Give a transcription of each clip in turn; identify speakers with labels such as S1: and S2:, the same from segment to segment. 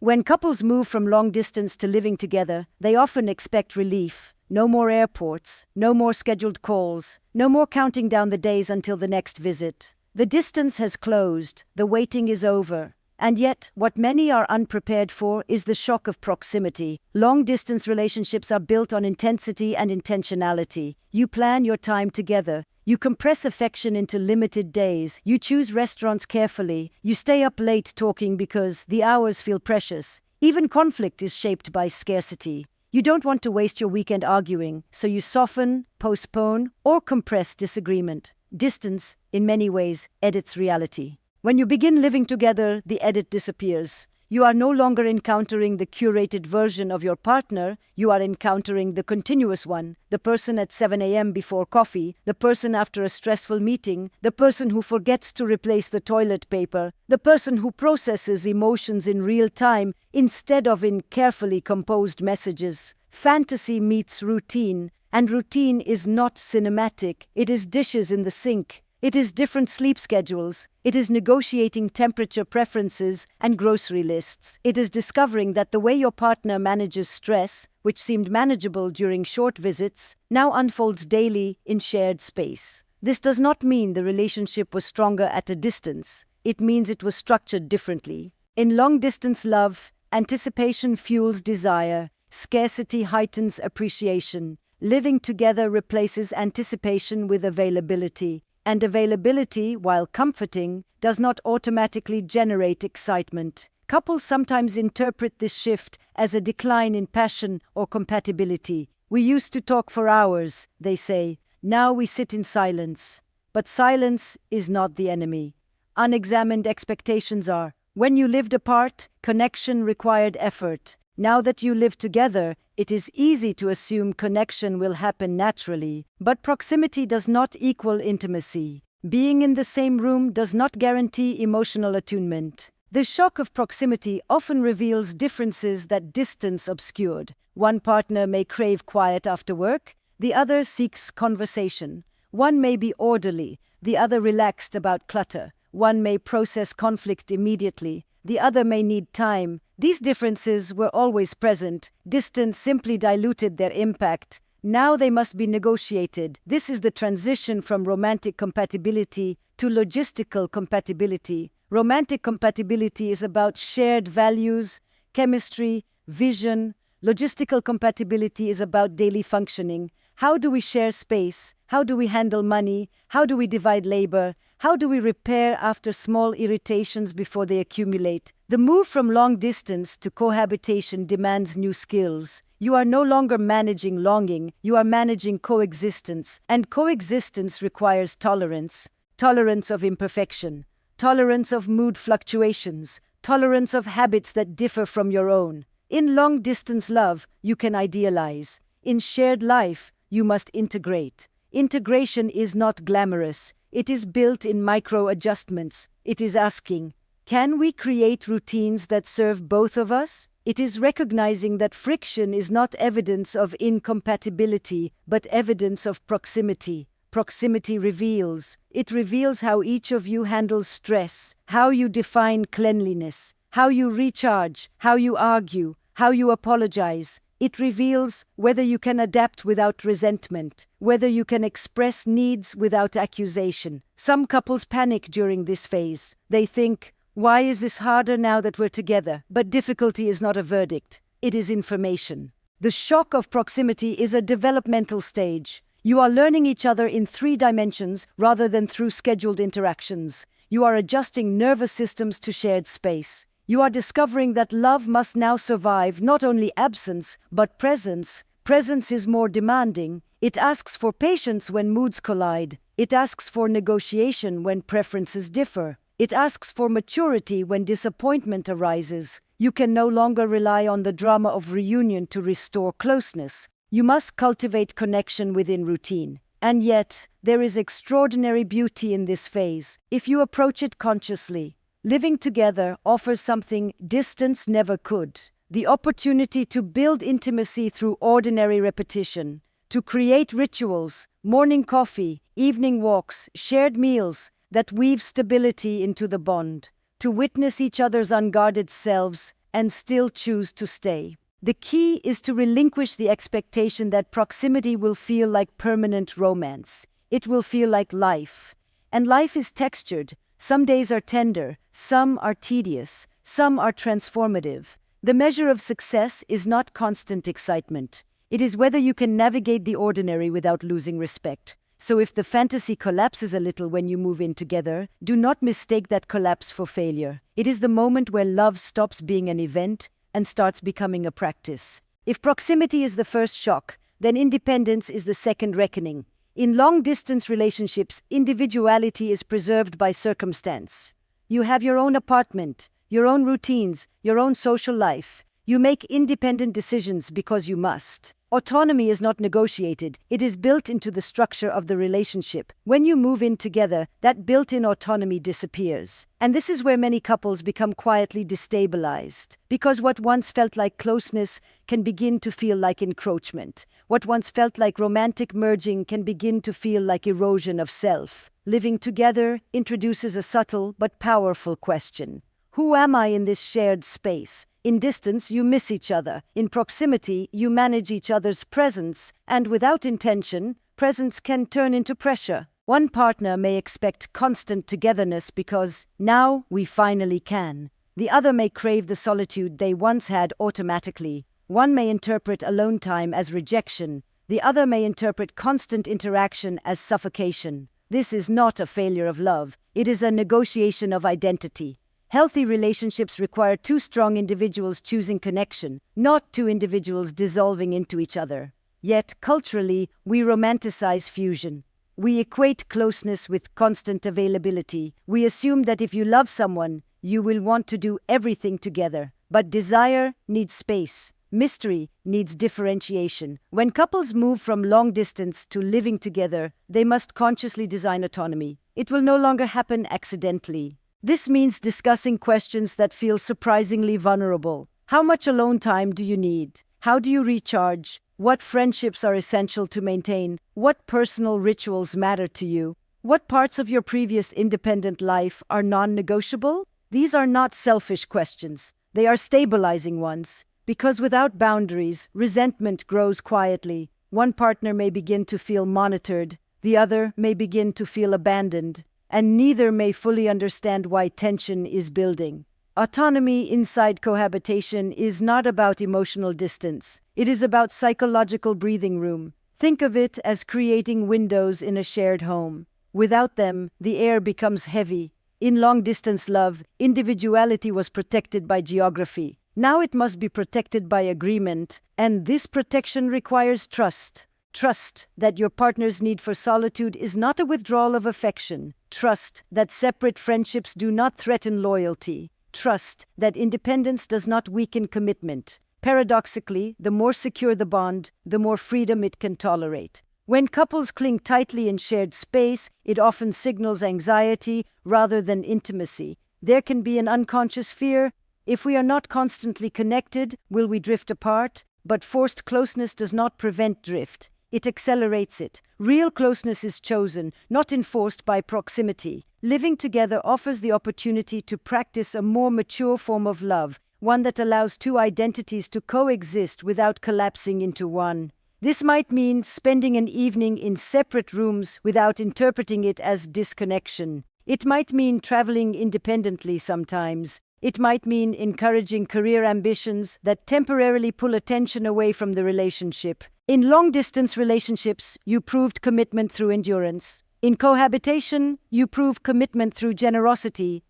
S1: When couples move from long distance to living together, they often expect relief. No more airports, no more scheduled calls, no more counting down the days until the next visit. The distance has closed, the waiting is over. And yet, what many are unprepared for is the shock of proximity. Long-distance relationships are built on intensity and intentionality. You plan your time together. You compress affection into limited days. You choose restaurants carefully. You stay up late talking because the hours feel precious. Even conflict is shaped by scarcity. You don't want to waste your weekend arguing, so you soften, postpone, or compress disagreement. Distance, in many ways, edits reality. When you begin living together, the edit disappears. You are no longer encountering the curated version of your partner, you are encountering the continuous one, the person at 7 a.m. before coffee, the person after a stressful meeting, the person who forgets to replace the toilet paper, the person who processes emotions in real time instead of in carefully composed messages. Fantasy meets routine, and routine is not cinematic, it is dishes in the sink. It is different sleep schedules. It is negotiating temperature preferences and grocery lists. It is discovering that the way your partner manages stress, which seemed manageable during short visits, now unfolds daily in shared space. This does not mean the relationship was stronger at a distance. It means it was structured differently. In long-distance love, anticipation fuels desire. Scarcity heightens appreciation. Living together replaces anticipation with availability. And availability, while comforting, does not automatically generate excitement. Couples sometimes interpret this shift as a decline in passion or compatibility. We used to talk for hours, they say. Now we sit in silence. But silence is not the enemy. Unexamined expectations are. When you lived apart, connection required effort. Now that you live together, it is easy to assume connection will happen naturally, but proximity does not equal intimacy. Being in the same room does not guarantee emotional attunement. The shock of proximity often reveals differences that distance obscured. One partner may crave quiet after work, the other seeks conversation. One may be orderly, the other relaxed about clutter. One may process conflict immediately, the other may need time. These differences were always present. Distance simply diluted their impact. Now they must be negotiated. This is the transition from romantic compatibility to logistical compatibility. Romantic compatibility is about shared values, chemistry, vision. Logistical compatibility is about daily functioning. How do we share space? How do we handle money? How do we divide labor? How do we repair after small irritations before they accumulate? The move from long distance to cohabitation demands new skills. You are no longer managing longing, you are managing coexistence. And coexistence requires tolerance. Tolerance of imperfection. Tolerance of mood fluctuations. Tolerance of habits that differ from your own. In long-distance love, you can idealize. In shared life, you must integrate. Integration is not glamorous. It is built in micro-adjustments. It is asking, can we create routines that serve both of us? It is recognizing that friction is not evidence of incompatibility, but evidence of proximity. Proximity reveals. It reveals how each of you handles stress, how you define cleanliness, how you recharge, how you argue, how you apologize. It reveals whether you can adapt without resentment, whether you can express needs without accusation. Some couples panic during this phase. They think, why is this harder now that we're together? But difficulty is not a verdict. It is information. The shock of proximity is a developmental stage. You are learning each other in 3 dimensions rather than through scheduled interactions. You are adjusting nervous systems to shared space. You are discovering that love must now survive not only absence, but presence. Presence is more demanding. It asks for patience when moods collide. It asks for negotiation when preferences differ. It asks for maturity when disappointment arises. You can no longer rely on the drama of reunion to restore closeness. You must cultivate connection within routine. And yet, there is extraordinary beauty in this phase, if you approach it consciously. Living together offers something distance never could. The opportunity to build intimacy through ordinary repetition, to create rituals, morning coffee, evening walks, shared meals that weave stability into the bond, to witness each other's unguarded selves and still choose to stay. The key is to relinquish the expectation that proximity will feel like permanent romance. It will feel like life. And life is textured. Some days are tender, some are tedious, some are transformative. The measure of success is not constant excitement. It is whether you can navigate the ordinary without losing respect. So if the fantasy collapses a little when you move in together, do not mistake that collapse for failure. It is the moment where love stops being an event and starts becoming a practice. If proximity is the first shock, then independence is the second reckoning. In long-distance relationships, individuality is preserved by circumstance. You have your own apartment, your own routines, your own social life. You make independent decisions because you must. Autonomy is not negotiated. It is built into the structure of the relationship. When you move in together, that built-in autonomy disappears. And this is where many couples become quietly destabilized. Because what once felt like closeness can begin to feel like encroachment. What once felt like romantic merging can begin to feel like erosion of self. Living together introduces a subtle but powerful question. Who am I in this shared space? In distance, you miss each other. In proximity, you manage each other's presence. And without intention, presence can turn into pressure. One partner may expect constant togetherness because now we finally can. The other may crave the solitude they once had automatically. One may interpret alone time as rejection. The other may interpret constant interaction as suffocation. This is not a failure of love. It is a negotiation of identity. Healthy relationships require two strong individuals choosing connection, not two individuals dissolving into each other. Yet, culturally, we romanticize fusion. We equate closeness with constant availability. We assume that if you love someone, you will want to do everything together. But desire needs space. Mystery needs differentiation. When couples move from long distance to living together, they must consciously design autonomy. It will no longer happen accidentally. This means discussing questions that feel surprisingly vulnerable. How much alone time do you need? How do you recharge? What friendships are essential to maintain? What personal rituals matter to you? What parts of your previous independent life are non-negotiable? These are not selfish questions. They are stabilizing ones. Because without boundaries, resentment grows quietly. One partner may begin to feel monitored. The other may begin to feel abandoned. And neither may fully understand why tension is building. Autonomy inside cohabitation is not about emotional distance. It is about psychological breathing room. Think of it as creating windows in a shared home. Without them, the air becomes heavy. In long-distance love, individuality was protected by geography. Now it must be protected by agreement, and this protection requires trust. Trust that your partner's need for solitude is not a withdrawal of affection. Trust that separate friendships do not threaten loyalty. Trust that independence does not weaken commitment. Paradoxically, the more secure the bond, the more freedom it can tolerate. When couples cling tightly in shared space, it often signals anxiety rather than intimacy. There can be an unconscious fear. If we are not constantly connected, will we drift apart? But forced closeness does not prevent drift. It accelerates it. Real closeness is chosen, not enforced by proximity. Living together offers the opportunity to practice a more mature form of love, one that allows two identities to coexist without collapsing into one. This might mean spending an evening in separate rooms without interpreting it as disconnection. It might mean traveling independently sometimes. It might mean encouraging career ambitions that temporarily pull attention away from the relationship. In long-distance relationships, you proved commitment through endurance. In cohabitation, you prove commitment through generosity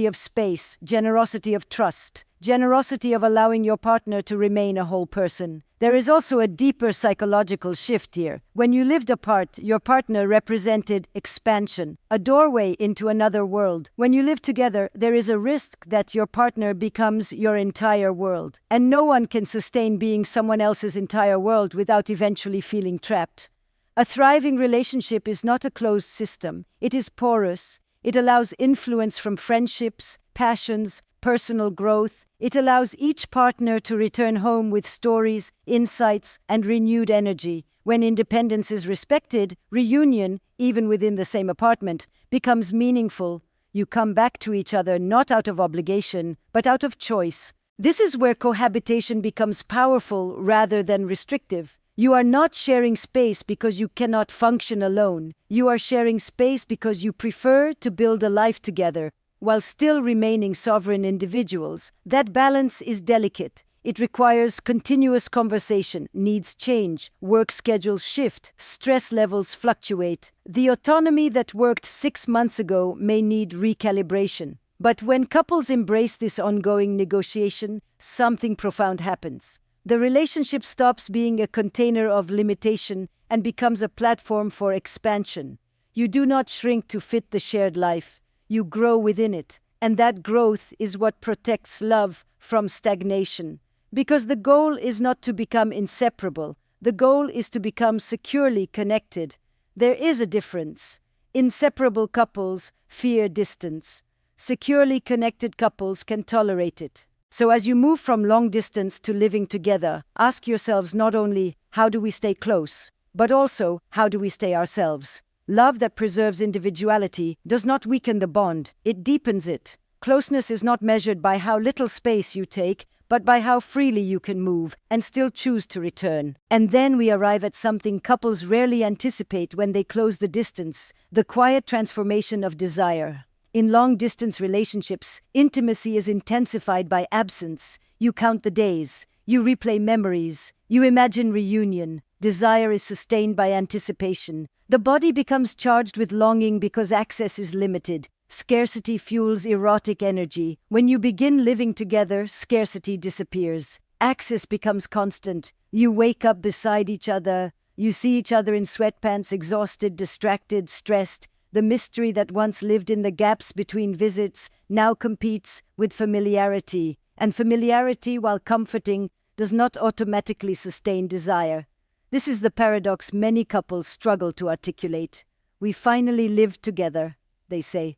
S1: of space, generosity of trust, generosity of allowing your partner to remain a whole person. There is also a deeper psychological shift here. When you lived apart, your partner represented expansion, a doorway into another world. When you live together, there is a risk that your partner becomes your entire world. And no one can sustain being someone else's entire world without eventually feeling trapped. A thriving relationship is not a closed system. It is porous. It allows influence from friendships, passions, personal growth. It allows each partner to return home with stories, insights, and renewed energy. When independence is respected, reunion, even within the same apartment, becomes meaningful. You come back to each other not out of obligation, but out of choice. This is where cohabitation becomes powerful rather than restrictive. You are not sharing space because you cannot function alone. You are sharing space because you prefer to build a life together while still remaining sovereign individuals. That balance is delicate. It requires continuous conversation, needs change, work schedules shift, stress levels fluctuate. The autonomy that worked 6 months ago may need recalibration. But when couples embrace this ongoing negotiation, something profound happens. The relationship stops being a container of limitation and becomes a platform for expansion. You do not shrink to fit the shared life. You grow within it. And that growth is what protects love from stagnation. Because the goal is not to become inseparable. The goal is to become securely connected. There is a difference. Inseparable couples fear distance. Securely connected couples can tolerate it. So as you move from long distance to living together, ask yourselves not only how do we stay close, but also how do we stay ourselves. Love that preserves individuality does not weaken the bond, it deepens it. Closeness is not measured by how little space you take, but by how freely you can move and still choose to return. And then we arrive at something couples rarely anticipate when they close the distance, the quiet transformation of desire. In long-distance relationships, intimacy is intensified by absence. You count the days, you replay memories, you imagine reunion. Desire is sustained by anticipation. The body becomes charged with longing because access is limited. Scarcity fuels erotic energy. When you begin living together, scarcity disappears. Access becomes constant. You wake up beside each other. You see each other in sweatpants, exhausted, distracted, stressed. The mystery that once lived in the gaps between visits now competes with familiarity. And familiarity, while comforting, does not automatically sustain desire. This is the paradox many couples struggle to articulate. We finally live together, they say.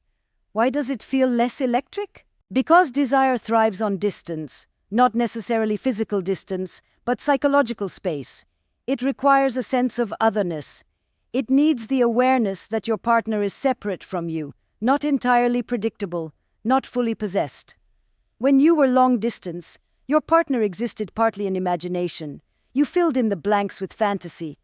S1: Why does it feel less electric? Because desire thrives on distance, not necessarily physical distance, but psychological space. It requires a sense of otherness. It needs the awareness that your partner is separate from you, not entirely predictable, not fully possessed. When you were long distance, your partner existed partly in imagination. You filled in the blanks with fantasy.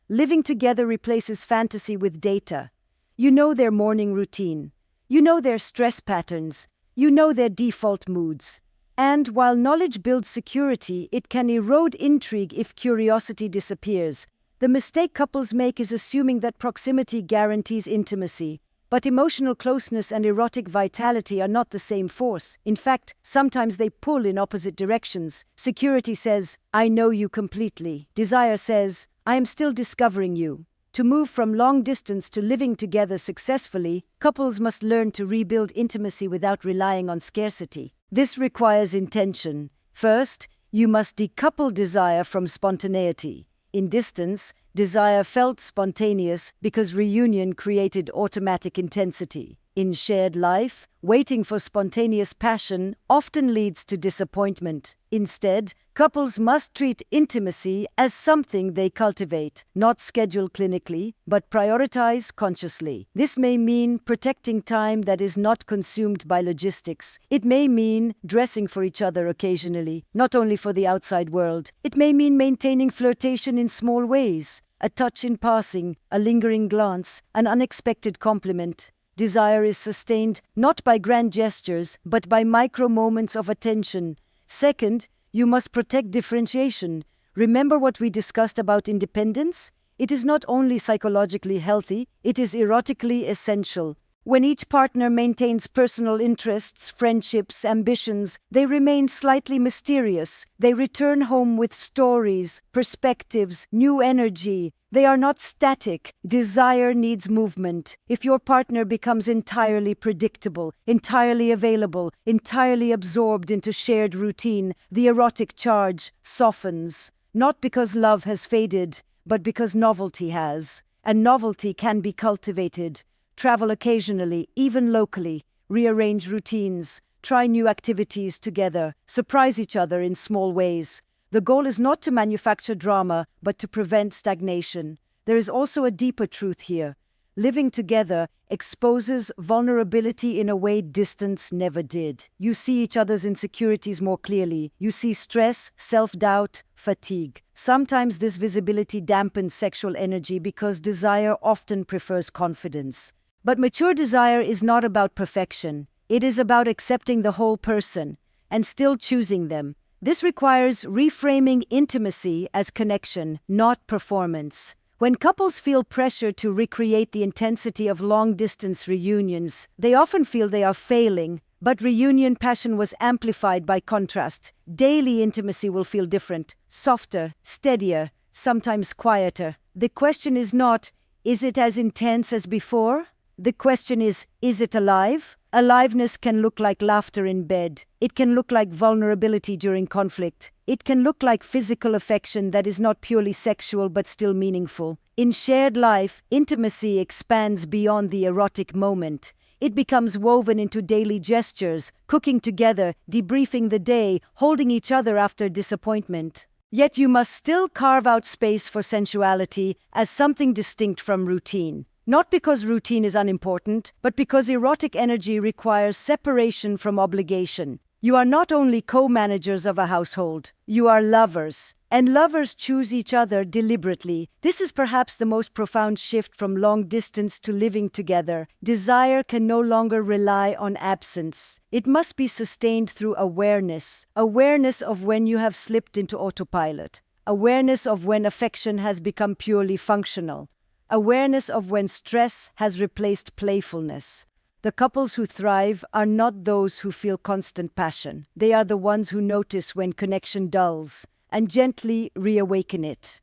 S1: Living together replaces fantasy with data. You know their morning routine. You know their stress patterns. You know their default moods. And while knowledge builds security, it can erode intrigue if curiosity disappears. The mistake couples make is assuming that proximity guarantees intimacy. But emotional closeness and erotic vitality are not the same force. In fact, sometimes they pull in opposite directions. Security says, I know you completely. Desire says, I am still discovering you. To move from long distance to living together successfully, couples must learn to rebuild intimacy without relying on scarcity. This requires intention. First, you must decouple desire from spontaneity. In distance, desire felt spontaneous because reunion created automatic intensity. In shared life, waiting for spontaneous passion often leads to disappointment. Instead, couples must treat intimacy as something they cultivate, not schedule clinically, but prioritize consciously. This may mean protecting time that is not consumed by logistics. It may mean dressing for each other occasionally, not only for the outside world. It may mean maintaining flirtation in small ways, a touch in passing, a lingering glance, an unexpected compliment. Desire is sustained not by grand gestures, but by micro moments of attention. Second, you must protect differentiation. Remember what we discussed about independence? It is not only psychologically healthy, it is erotically essential. When each partner maintains personal interests, friendships, ambitions, they remain slightly mysterious. They return home with stories, perspectives, new energy. They are not static. Desire needs movement. If your partner becomes entirely predictable, entirely available, entirely absorbed into shared routine, the erotic charge softens. Not because love has faded, but because novelty has. And novelty can be cultivated. Travel occasionally, even locally, rearrange routines, try new activities together, surprise each other in small ways. The goal is not to manufacture drama, but to prevent stagnation. There is also a deeper truth here. living together exposes vulnerability in a way distance never did. You see each other's insecurities more clearly. You see stress, self-doubt, fatigue. Sometimes this visibility dampens sexual energy because desire often prefers confidence. But mature desire is not about perfection. It is about accepting the whole person and still choosing them. This requires reframing intimacy as connection, not performance. When couples feel pressure to recreate the intensity of long-distance reunions, they often feel they are failing, but reunion passion was amplified by contrast. Daily intimacy will feel different, softer, steadier, sometimes quieter. The question is not, is it as intense as before? The question is it alive? Aliveness can look like laughter in bed. It can look like vulnerability during conflict. It can look like physical affection that is not purely sexual but still meaningful. In shared life, intimacy expands beyond the erotic moment. It becomes woven into daily gestures, cooking together, debriefing the day, holding each other after disappointment. Yet you must still carve out space for sensuality as something distinct from routine. Not because routine is unimportant, but because erotic energy requires separation from obligation. You are not only co-managers of a household, you are lovers. And lovers choose each other deliberately. This is perhaps the most profound shift from long distance to living together. Desire can no longer rely on absence. It must be sustained through awareness. Awareness of when you have slipped into autopilot. Awareness of when affection has become purely functional. Awareness of when stress has replaced playfulness. The couples who thrive are not those who feel constant passion. They are the ones who notice when connection dulls and gently reawaken it.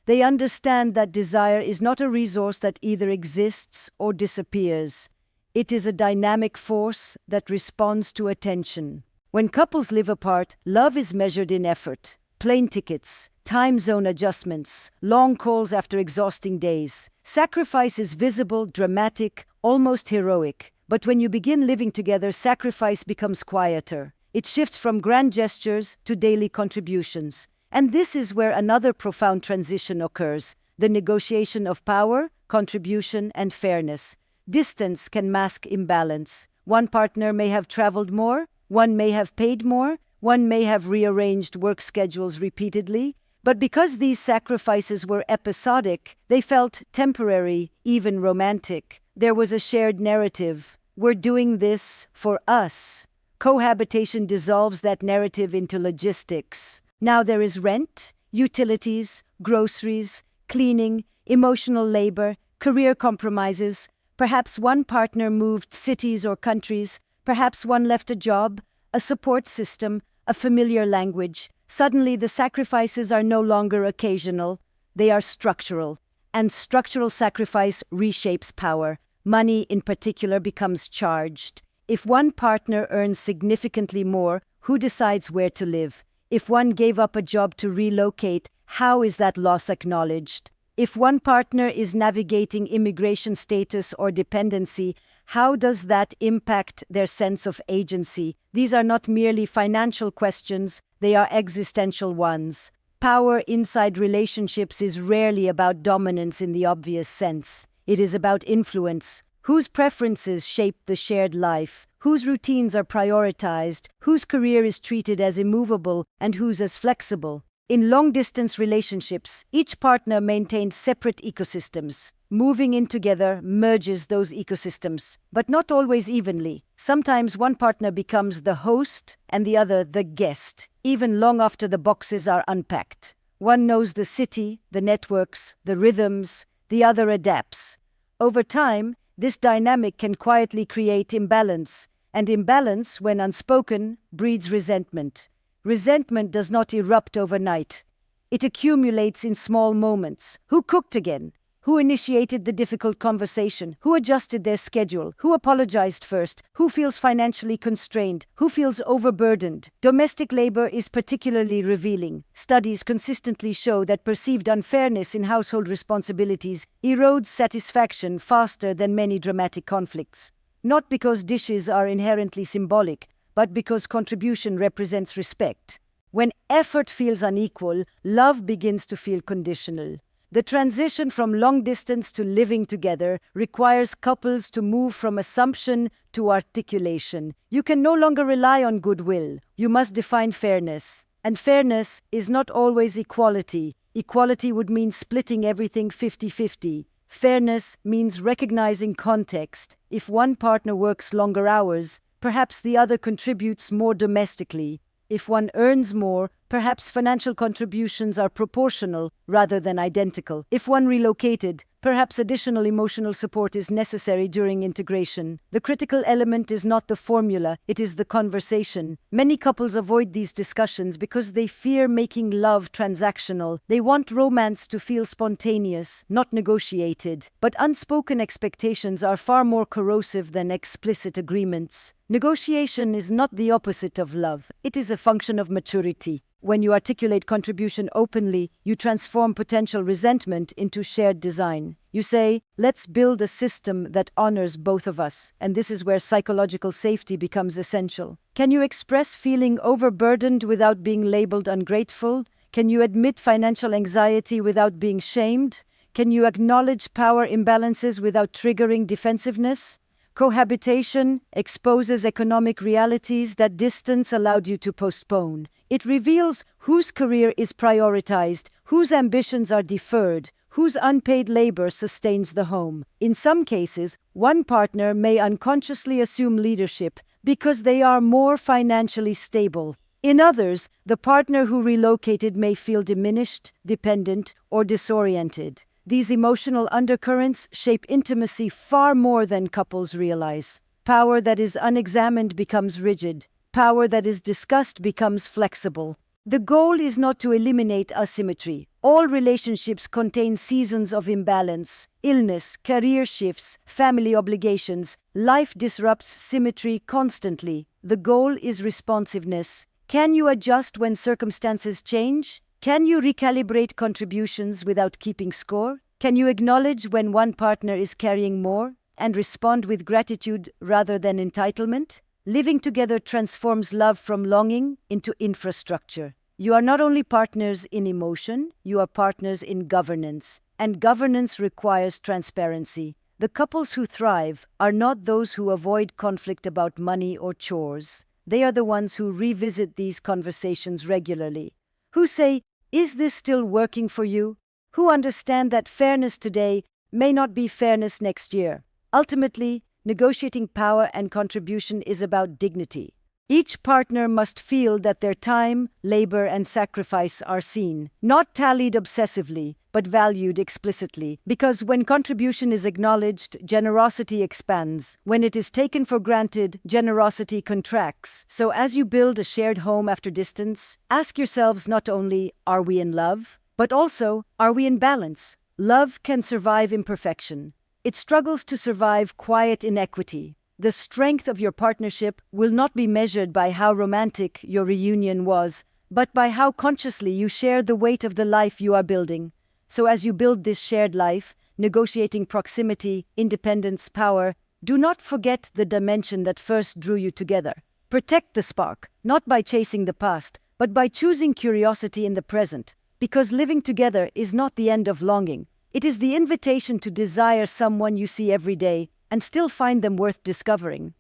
S1: They understand that desire is not a resource that either exists or disappears. It is a dynamic force that responds to attention. When couples live apart, love is measured in effort. Plane tickets, time zone adjustments, long calls after exhausting days. Sacrifice is visible, dramatic, almost heroic. But when you begin living together, sacrifice becomes quieter. It shifts from grand gestures to daily contributions. And this is where another profound transition occurs: the negotiation of power, contribution, and fairness. Distance can mask imbalance. One partner may have traveled more, one may have paid more, one may have rearranged work schedules repeatedly, but because these sacrifices were episodic, they felt temporary, even romantic. There was a shared narrative. We're doing this for us. Cohabitation dissolves that narrative into logistics. Now there is rent, utilities, groceries, cleaning, emotional labor, career compromises. Perhaps one partner moved cities or countries. Perhaps one left a job, a support system, a familiar language. Suddenly, the sacrifices are no longer occasional. They are structural. And structural sacrifice reshapes power. Money, in particular, becomes charged. If one partner earns significantly more, who decides where to live? If one gave up a job to relocate, how is that loss acknowledged? If one partner is navigating immigration status or dependency, how does that impact their sense of agency? These are not merely financial questions, they are existential ones. Power inside relationships is rarely about dominance in the obvious sense. It is about influence. Whose preferences shape the shared life? Whose routines are prioritized? Whose career is treated as immovable and whose as flexible? In long-distance relationships, each partner maintains separate ecosystems. Moving in together merges those ecosystems, but not always evenly. Sometimes one partner becomes the host and the other the guest, even long after the boxes are unpacked. One knows the city, the networks, the rhythms, the other adapts. Over time, this dynamic can quietly create imbalance, and imbalance, when unspoken, breeds resentment. Resentment does not erupt overnight. It accumulates in small moments. Who cooked again? Who initiated the difficult conversation? Who adjusted their schedule? Who apologized first? Who feels financially constrained? Who feels overburdened? Domestic labor is particularly revealing. Studies consistently show that perceived unfairness in household responsibilities erodes satisfaction faster than many dramatic conflicts. Not because dishes are inherently symbolic, but because contribution represents respect. When effort feels unequal, love begins to feel conditional. The transition from long distance to living together requires couples to move from assumption to articulation. You can no longer rely on goodwill. You must define fairness. And fairness is not always equality. Equality would mean splitting everything 50-50. Fairness means recognizing context. If one partner works longer hours, perhaps the other contributes more domestically. If one earns more, perhaps financial contributions are proportional rather than identical. If one relocated, perhaps additional emotional support is necessary during integration. The critical element is not the formula, it is the conversation. Many couples avoid these discussions because they fear making love transactional. They want romance to feel spontaneous, not negotiated. But unspoken expectations are far more corrosive than explicit agreements. Negotiation is not the opposite of love. It is a function of maturity. When you articulate contribution openly, you transform potential resentment into shared design. You say, let's build a system that honors both of us, and this is where psychological safety becomes essential. Can you express feeling overburdened without being labeled ungrateful? Can you admit financial anxiety without being shamed? Can you acknowledge power imbalances without triggering defensiveness? Cohabitation exposes economic realities that distance allowed you to postpone. It reveals whose career is prioritized, whose ambitions are deferred, whose unpaid labor sustains the home. In some cases, one partner may unconsciously assume leadership because they are more financially stable. In others, the partner who relocated may feel diminished, dependent, or disoriented. These emotional undercurrents shape intimacy far more than couples realize. Power that is unexamined becomes rigid. Power that is discussed becomes flexible. The goal is not to eliminate asymmetry. All relationships contain seasons of imbalance, illness, career shifts, family obligations. Life disrupts symmetry constantly. The goal is responsiveness. Can you adjust when circumstances change? Can you recalibrate contributions without keeping score? Can you acknowledge when one partner is carrying more and respond with gratitude rather than entitlement? Living together transforms love from longing into infrastructure. You are not only partners in emotion, you are partners in governance. And governance requires transparency. The couples who thrive are not those who avoid conflict about money or chores. They are the ones who revisit these conversations regularly. Who say, is this still working for you? Who understand that fairness today may not be fairness next year. Ultimately, negotiating power and contribution is about dignity. Each partner must feel that their time, labor, and sacrifice are seen, not tallied obsessively, but valued explicitly. Because when contribution is acknowledged, generosity expands. When it is taken for granted, generosity contracts. So as you build a shared home after distance, ask yourselves not only, are we in love? But also, are we in balance? Love can survive imperfection. It struggles to survive quiet inequity. The strength of your partnership will not be measured by how romantic your reunion was, but by how consciously you share the weight of the life you are building. So as you build this shared life, negotiating proximity, independence, power, do not forget the dimension that first drew you together. Protect the spark, not by chasing the past, but by choosing curiosity in the present. Because living together is not the end of longing. It is the invitation to desire someone you see every day and still find them worth discovering.